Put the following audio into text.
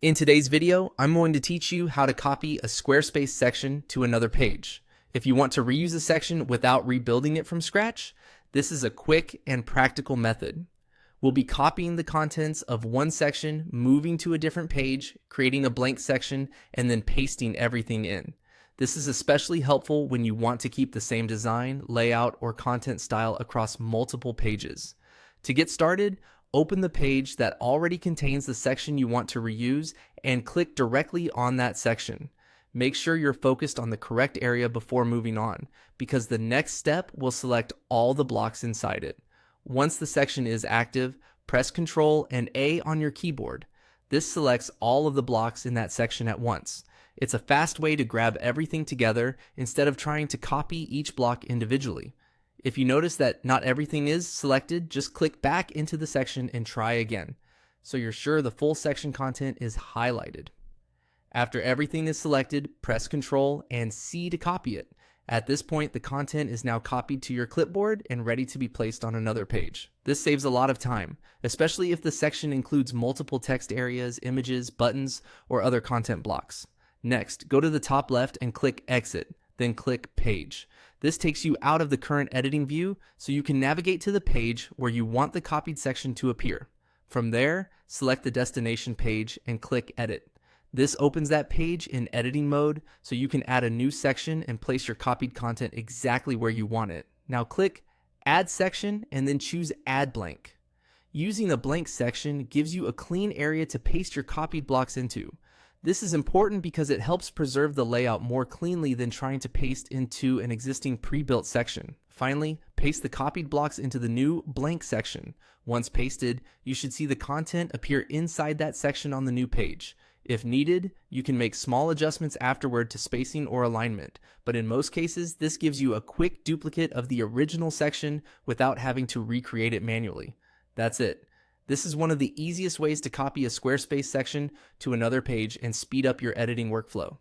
In today's video, I'm going to teach you how to copy a Squarespace section to another page. If you want to reuse a section without rebuilding it from scratch, this is a quick and practical method. We'll be copying the contents of one section, moving to a different page, creating a blank section, and then pasting everything in. This is especially helpful when you want to keep the same design, layout, or content style across multiple pages. To get started, open the page that already contains the section you want to reuse and click directly on that section. Make sure you're focused on the correct area before moving on, because the next step will select all the blocks inside it. Once the section is active, press Ctrl and A on your keyboard. This selects all of the blocks in that section at once. It's a fast way to grab everything together instead of trying to copy each block individually. If you notice that not everything is selected, just click back into the section and try again, so you're sure the full section content is highlighted. After everything is selected, press Ctrl and C to copy it. At this point, the content is now copied to your clipboard and ready to be placed on another page. This saves a lot of time, especially if the section includes multiple text areas, images, buttons, or other content blocks. Next, go to the top left and click Exit, then click Page. This takes you out of the current editing view so you can navigate to the page where you want the copied section to appear. From there, select the destination page and click Edit. This opens that page in editing mode so you can add a new section and place your copied content exactly where you want it. Now click Add Section and then choose Add Blank. Using a blank section gives you a clean area to paste your copied blocks into. This is important because it helps preserve the layout more cleanly than trying to paste into an existing pre-built section. Finally, paste the copied blocks into the new blank section. Once pasted, you should see the content appear inside that section on the new page. If needed, you can make small adjustments afterward to spacing or alignment, but in most cases, this gives you a quick duplicate of the original section without having to recreate it manually. That's it. This is one of the easiest ways to copy a Squarespace section to another page and speed up your editing workflow.